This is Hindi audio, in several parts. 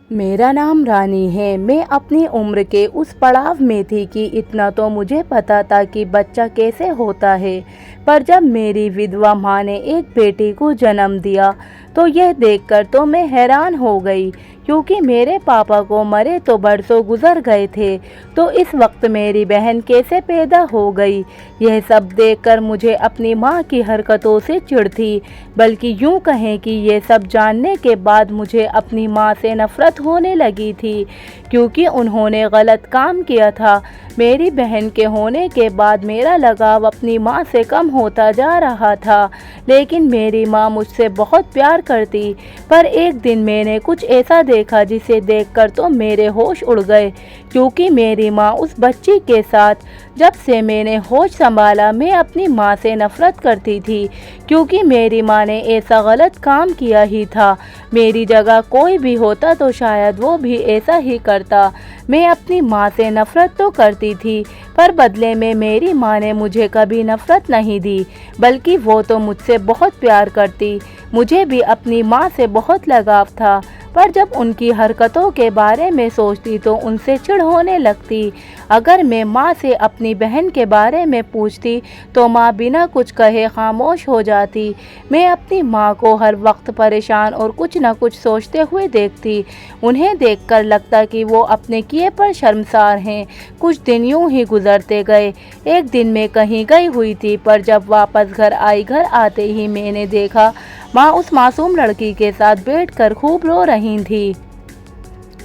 मेरा नाम रानी है। मैं अपनी उम्र के उस पड़ाव में थी कि इतना तो मुझे पता था कि बच्चा कैसे होता है। पर जब मेरी विधवा माँ ने एक बेटी को जन्म दिया तो यह देखकर तो मैं हैरान हो गई, क्योंकि मेरे पापा को मरे तो बरसों गुजर गए थे। तो इस वक्त मेरी बहन कैसे पैदा हो गई, यह सब देखकर मुझे अपनी माँ की हरकतों से चिढ़ थी। बल्कि यूँ कहें कि ये सब जानने के बाद मुझे अपनी माँ से नफरत होने लगी थी, क्योंकि उन्होंने गलत काम किया था। मेरी बहन के होने के बाद मेरा लगाव अपनी माँ से कम होता जा रहा था, लेकिन मेरी माँ मुझसे बहुत प्यार करती। पर एक दिन मैंने कुछ ऐसा देखा जिसे देखकर तो मेरे होश उड़ गए, क्योंकि मेरी माँ उस बच्ची के साथ, जब से मैंने होश संभाला मैं अपनी माँ से नफरत करती थी, क्योंकि मेरी माँ ने ऐसा गलत काम किया ही था। मेरी जगह कोई भी होता तो शायद वो भी ऐसा ही करता। मैं अपनी माँ से नफरत तो करती थी, पर बदले में मेरी माँ ने मुझे कभी नफरत नहीं दी, बल्कि वो तो मुझसे बहुत प्यार करती। मुझे भी अपनी माँ से बहुत लगाव था, पर जब उनकी हरकतों के बारे में सोचती तो उनसे चिढ़ होने लगती। अगर मैं माँ से अपनी बहन के बारे में पूछती तो माँ बिना कुछ कहे खामोश हो जाती। मैं अपनी माँ को हर वक्त परेशान और कुछ न कुछ सोचते हुए देखती। उन्हें देखकर लगता कि वो अपने किए पर शर्मसार हैं। कुछ दिन यूं ही गुजरते गए। एक दिन मैं कहीं गई हुई थी, पर जब वापस घर आई, घर आते ही मैंने देखा माँ उस मासूम लड़की के साथ बैठकर खूब रो रही थी।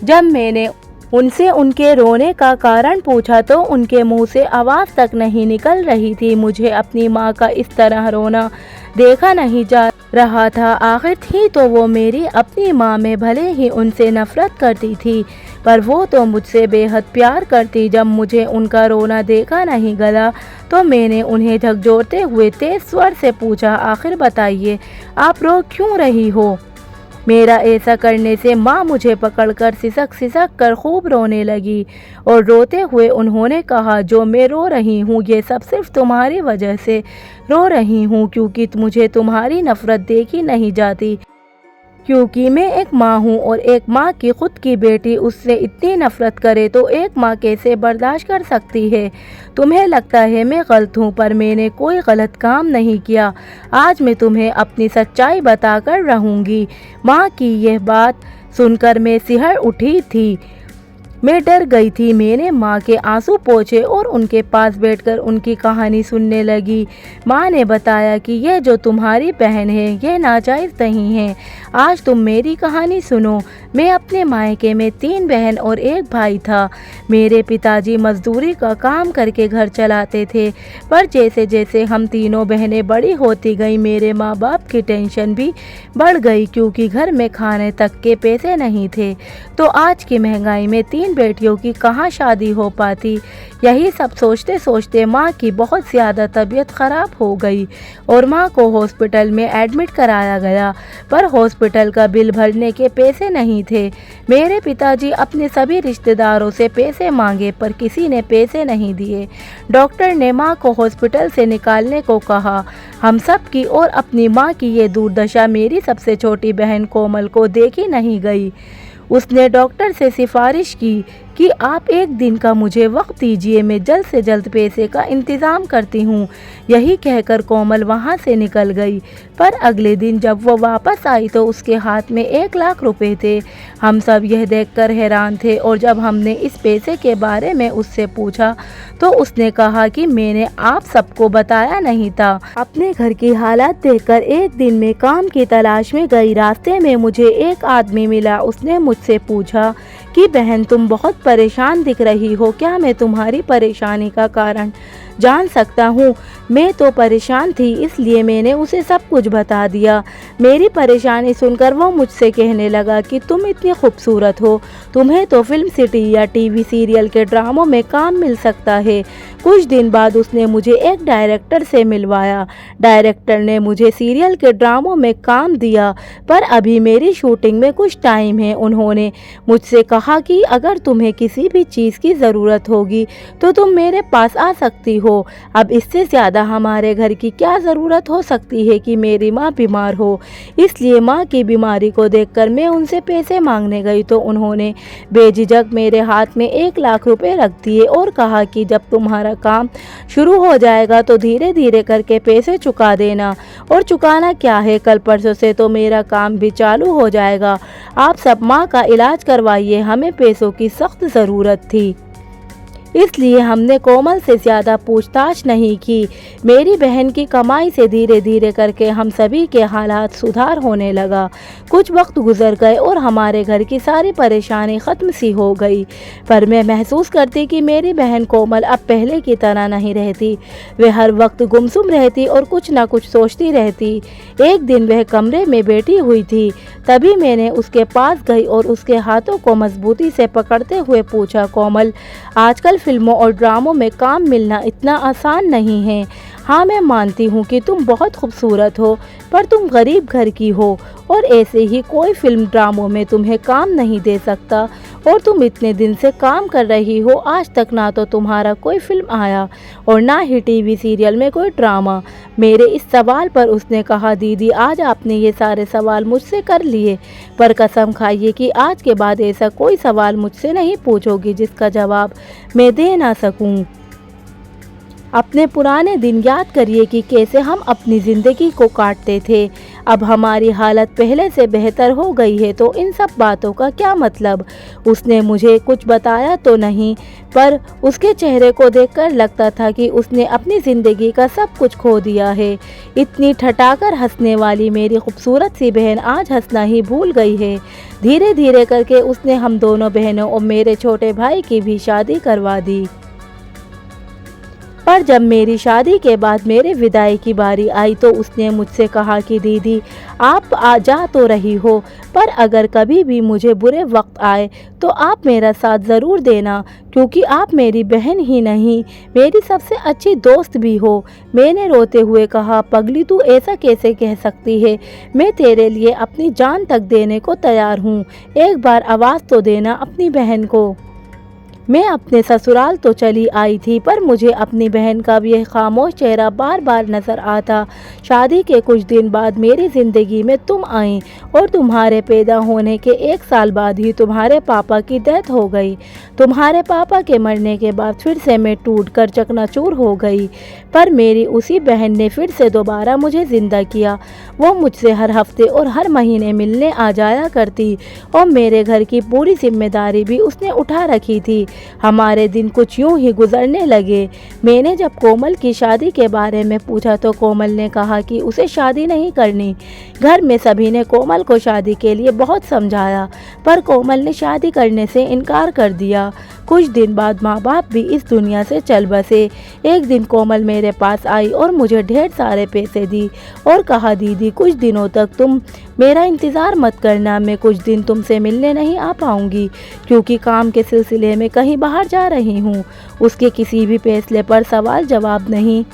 जब मैंने उनसे उनके रोने का कारण पूछा तो उनके मुंह से आवाज़ तक नहीं निकल रही थी। मुझे अपनी माँ का इस तरह रोना देखा नहीं जा रहा था। आखिर थी तो वो मेरी अपनी माँ में, भले ही उनसे नफरत करती थी, पर वो तो मुझसे बेहद प्यार करती। जब मुझे उनका रोना देखा नहीं गया तो मैंने उन्हें झकझोरते हुए तेज स्वर से पूछा, आखिर बताइए आप रो क्यों रही हो। मेरा ऐसा करने से माँ मुझे पकड़कर सिसक सिसक कर खूब रोने लगी, और रोते हुए उन्होंने कहा, जो मैं रो रही हूँ ये सब सिर्फ तुम्हारी वजह से रो रही हूँ, क्योंकि मुझे तुम्हारी नफरत देखी नहीं जाती, क्योंकि मैं एक माँ हूँ, और एक माँ की खुद की बेटी उससे इतनी नफरत करे तो एक माँ कैसे बर्दाश्त कर सकती है। तुम्हें लगता है मैं गलत हूँ, पर मैंने कोई गलत काम नहीं किया। आज मैं तुम्हें अपनी सच्चाई बताकर रहूँगी। माँ की यह बात सुनकर मैं सिहर उठी थी। मैं डर गई थी। मैंने माँ के आंसू पोंछे और उनके पास बैठकर उनकी कहानी सुनने लगी। माँ ने बताया कि यह जो तुम्हारी बहन है यह नाजायज़ नहीं है। आज तुम मेरी कहानी सुनो। मैं अपने मायके में 3 बहन और 1 भाई था। मेरे पिताजी मजदूरी का काम करके घर चलाते थे, पर जैसे जैसे हम तीनों बहनें बड़ी होती गई मेरे माँ बाप की टेंशन भी बढ़ गई, क्योंकि घर में खाने तक के पैसे नहीं थे। तो आज की महंगाई में 3 बेटियों की कहाँ शादी हो पाती। यही सब सोचते सोचते माँ की बहुत ज़्यादा तबीयत ख़राब हो गई और माँ को हॉस्पिटल में एडमिट कराया गया, पर हॉस्पिटल का बिल भरने के पैसे नहीं थे। मेरे पिताजी अपने सभी रिश्तेदारों से पैसे मांगे, पर किसी ने पैसे नहीं दिए। डॉक्टर ने माँ को हॉस्पिटल से निकालने को कहा। हम सब की और अपनी माँ की ये दुर्दशा मेरी सबसे छोटी बहन कोमल को देखी नहीं गई। उसने डॉक्टर से सिफारिश की कि आप 1 दिन का मुझे वक्त दीजिए, मैं जल्द से जल्द पैसे का इंतज़ाम करती हूँ। यही कहकर कोमल वहाँ से निकल गई, पर अगले दिन जब वो वापस आई तो उसके हाथ में 1 लाख रुपए थे। हम सब यह देखकर हैरान थे, और जब हमने इस पैसे के बारे में उससे पूछा तो उसने कहा कि मैंने आप सबको बताया नहीं था। अपने घर की हालत देखकर एक दिन मैं काम की तलाश में गई। रास्ते में मुझे एक आदमी मिला। उसने मुझसे पूछा कि बहन तुम बहुत परेशान दिख रही हो, क्या मैं तुम्हारी परेशानी का कारण जान सकता हूँ। मैं तो परेशान थी, इसलिए मैंने उसे सब कुछ बता दिया। मेरी परेशानी सुनकर वो मुझसे कहने लगा कि तुम इतनी खूबसूरत हो, तुम्हें तो फिल्म सिटी या टीवी सीरियल के ड्रामों में काम मिल सकता है। कुछ दिन बाद उसने मुझे एक डायरेक्टर से मिलवाया। डायरेक्टर ने मुझे सीरियल के ड्रामों में काम दिया, पर अभी मेरी शूटिंग में कुछ टाइम है। उन्होंने मुझसे कहा कि अगर तुम्हें किसी भी चीज़ की ज़रूरत होगी तो तुम मेरे पास आ सकती हो। अब इससे ज़्यादा ज़्यादा हमारे घर की क्या ज़रूरत हो सकती है कि मेरी माँ बीमार हो। इसलिए माँ की बीमारी को देखकर मैं उनसे पैसे मांगने गई तो उन्होंने बेझिझक मेरे हाथ में 1 लाख रुपए रख दिए और कहा कि जब तुम्हारा काम शुरू हो जाएगा तो धीरे धीरे करके पैसे चुका देना। और चुकाना क्या है, कल परसों से तो मेरा काम भी चालू हो जाएगा। आप सब माँ का इलाज करवाइए, हमें पैसों की सख्त ज़रूरत थी। इसलिए हमने कोमल से ज़्यादा पूछताछ नहीं की। मेरी बहन की कमाई से धीरे धीरे करके हम सभी के हालात सुधार होने लगा। कुछ वक्त गुजर गए और हमारे घर की सारी परेशानी ख़त्म सी हो गई। पर मैं महसूस करती कि मेरी बहन कोमल अब पहले की तरह नहीं रहती। वह हर वक्त गुमसुम रहती और कुछ ना कुछ सोचती रहती। एक दिन वह कमरे में बैठी हुई थी, तभी मैंने उसके पास गई और उसके हाथों को मजबूती से पकड़ते हुए पूछा, कोमल, आजकल फिल्मों और ड्रामों में काम मिलना इतना आसान नहीं है। हाँ, मैं मानती हूँ कि तुम बहुत खूबसूरत हो, पर तुम गरीब घर की हो और ऐसे ही कोई फिल्म ड्रामों में तुम्हें काम नहीं दे सकता। और तुम इतने दिन से काम कर रही हो, आज तक ना तो तुम्हारा कोई फिल्म आया और ना ही टीवी सीरियल में कोई ड्रामा। मेरे इस सवाल पर उसने कहा, दीदी आज आपने ये सारे सवाल मुझसे कर लिए, पर कसम खाइए कि आज के बाद ऐसा कोई सवाल मुझसे नहीं पूछोगी जिसका जवाब मैं दे ना सकूं। अपने पुराने दिन याद करिए कि कैसे हम अपनी ज़िंदगी को काटते थे। अब हमारी हालत पहले से बेहतर हो गई है, तो इन सब बातों का क्या मतलब। उसने मुझे कुछ बताया तो नहीं, पर उसके चेहरे को देखकर लगता था कि उसने अपनी ज़िंदगी का सब कुछ खो दिया है। इतनी ठठाकर हंसने वाली मेरी खूबसूरत सी बहन आज हंसना ही भूल गई है। धीरे धीरे करके उसने हम दोनों बहनों और मेरे छोटे भाई की भी शादी करवा दी। पर जब मेरी शादी के बाद मेरे विदाई की बारी आई तो उसने मुझसे कहा कि दीदी आप आ जा तो रही हो, पर अगर कभी भी मुझे बुरे वक्त आए तो आप मेरा साथ ज़रूर देना, क्योंकि आप मेरी बहन ही नहीं मेरी सबसे अच्छी दोस्त भी हो। मैंने रोते हुए कहा, पगली तू ऐसा कैसे कह सकती है, मैं तेरे लिए अपनी जान तक देने को तैयार हूँ। एक बार आवाज़ तो देना अपनी बहन को। मैं अपने ससुराल तो चली आई थी, पर मुझे अपनी बहन का यह खामोश चेहरा बार बार नज़र आता। शादी के कुछ दिन बाद मेरी ज़िंदगी में तुम आई और तुम्हारे पैदा होने के 1 साल बाद ही तुम्हारे पापा की डेथ हो गई। तुम्हारे पापा के मरने के बाद फिर से मैं टूटकर चकनाचूर हो गई, पर मेरी उसी बहन ने फिर से दोबारा मुझे ज़िंदा किया। वो मुझसे हर हफ्ते और हर महीने मिलने आ जाया करती और मेरे घर की पूरी जिम्मेदारी भी उसने उठा रखी थी। हमारे दिन कुछ यूं ही गुजरने लगे। मैंने जब कोमल की शादी के बारे में पूछा तो कोमल ने कहा कि उसे शादी नहीं करनी। घर में सभी ने कोमल को शादी के लिए बहुत समझाया, पर कोमल ने शादी करने से इनकार कर दिया। कुछ दिन बाद माँ बाप भी इस दुनिया से चल बसे। एक दिन कोमल मेरे पास आई और मुझे ढेर सारे पैसे दी और कहा, दीदी कुछ दिनों तक तुम मेरा इंतज़ार मत करना, मैं कुछ दिन तुमसे मिलने नहीं आ पाऊंगी क्योंकि काम के सिलसिले में कहीं बाहर जा रही हूँ। उसके किसी भी फैसले पर सवाल जवाब नहीं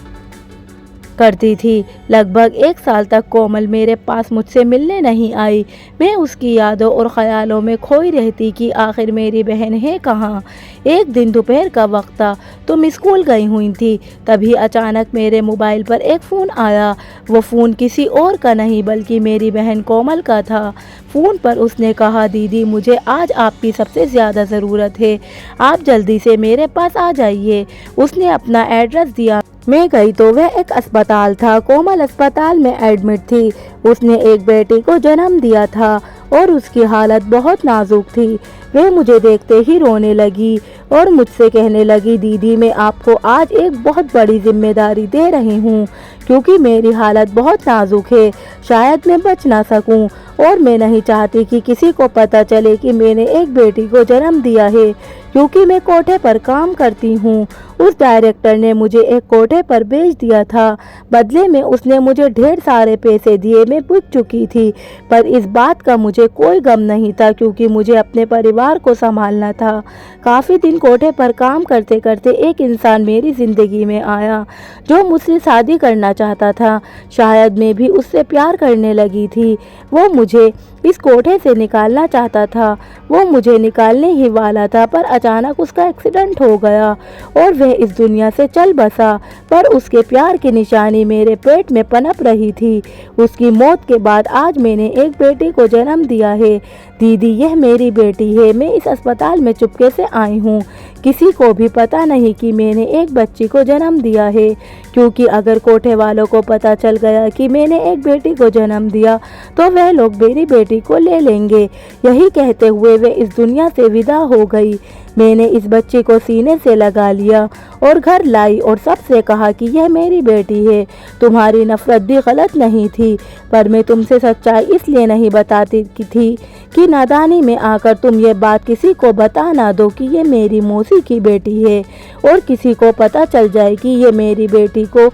करती थी। लगभग 1 साल तक कोमल मेरे पास मुझसे मिलने नहीं आई। मैं उसकी यादों और ख्यालों में खोई रहती कि आखिर मेरी बहन है कहाँ। एक दिन दोपहर का वक्त था, तुम स्कूल गई हुई थी, तभी अचानक मेरे मोबाइल पर एक फ़ोन आया। वो फ़ोन किसी और का नहीं बल्कि मेरी बहन कोमल का था। फ़ोन पर उसने कहा, दीदी मुझे आज आपकी सबसे ज़्यादा ज़रूरत है, आप जल्दी से मेरे पास आ जाइए। उसने अपना एड्रेस दिया। मैं गई तो वह एक अस्पताल था। कोमल अस्पताल में एडमिट थी। उसने एक बेटे को जन्म दिया था और उसकी हालत बहुत नाजुक थी। वह मुझे देखते ही रोने लगी और मुझसे कहने लगी, दीदी मैं आपको आज एक बहुत बड़ी जिम्मेदारी दे रही हूँ क्योंकि मेरी हालत बहुत नाजुक है, शायद मैं बच ना सकूं और मैं नहीं चाहती कि किसी को पता चले कि मैंने एक बेटी को जन्म दिया है, क्योंकि मैं कोठे पर काम करती हूँ। उस डायरेक्टर ने मुझे एक कोठे पर भेज दिया था। बदले में उसने मुझे ढेर सारे पैसे दिए। मैं बुझ चुकी थी, पर इस बात का मुझे कोई गम नहीं था क्योंकि मुझे अपने परिवार को संभालना था। काफ़ी दिन कोठे पर काम करते करते एक इंसान मेरी ज़िंदगी में आया जो मुझसे शादी करना चाहता था। शायद मैं भी उससे प्यार करने लगी थी। वो मुझे इस कोठे से निकालना चाहता था। वो मुझे निकालने ही वाला था, पर अचानक उसका एक्सीडेंट हो गया और वह इस दुनिया से चल बसा। पर उसके प्यार की निशानी मेरे पेट में पनप रही थी। उसकी मौत के बाद आज मैंने एक बेटी को जन्म दिया है। दीदी, यह मेरी बेटी है। मैं इस अस्पताल में चुपके से आई हूँ। किसी को भी पता नहीं कि मैंने एक बच्ची को जन्म दिया है, क्योंकि अगर कोठे वालों को पता चल गया कि मैंने एक बेटी को जन्म दिया तो वह लोग मेरी बेटी को ले लेंगे। यही कहते हुए वे इस दुनिया से विदा हो गई। मैंने इस बच्ची को सीने से लगा लिया और घर लाई और सबसे कहा कि यह मेरी बेटी है। तुम्हारी नफरत भी गलत नहीं थी, पर मैं तुमसे सच्चाई इसलिए नहीं बताती थी कि नादानी में आकर तुम ये बात किसी को बता ना दो कि ये मेरी मौसी की बेटी है और किसी को पता चल जाए कि ये मेरी बेटी को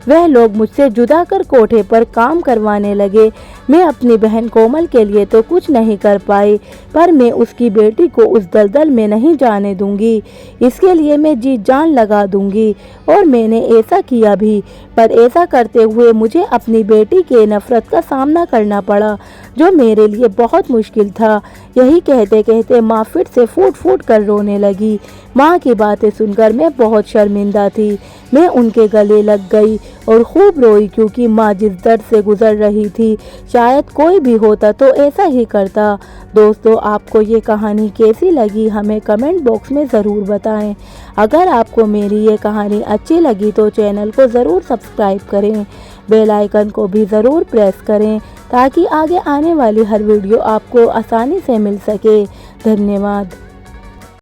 वह लोग मुझसे जुदा कर कोठे पर काम करवाने लगे। मैं अपनी बहन कोमल के लिए तो कुछ नहीं कर पाई, पर मैं उसकी बेटी को उस दलदल में नहीं जाने दूंगी। इसके लिए मैं जी जान लगा दूंगी और मैंने ऐसा किया भी। पर ऐसा करते हुए मुझे अपनी बेटी के नफरत का सामना करना पड़ा, जो मेरे लिए बहुत मुश्किल था। यही कहते कहते माँ फिर से फूट फूट कर रोने लगी। माँ की बातें सुनकर मैं बहुत शर्मिंदा थी। मैं उनके गले लग गई और खूब रोई, क्योंकि माँ जिस दर्द से गुजर रही थी शायद कोई भी होता तो ऐसा ही करता। दोस्तों, आपको ये कहानी कैसी लगी हमें कमेंट बॉक्स में ज़रूर बताएं। अगर आपको मेरी ये कहानी अच्छी लगी तो चैनल को ज़रूर सब्सक्राइब करें, बेल आइकन को भी ज़रूर प्रेस करें ताकि आगे आने वाली हर वीडियो आपको आसानी से मिल सके। धन्यवाद।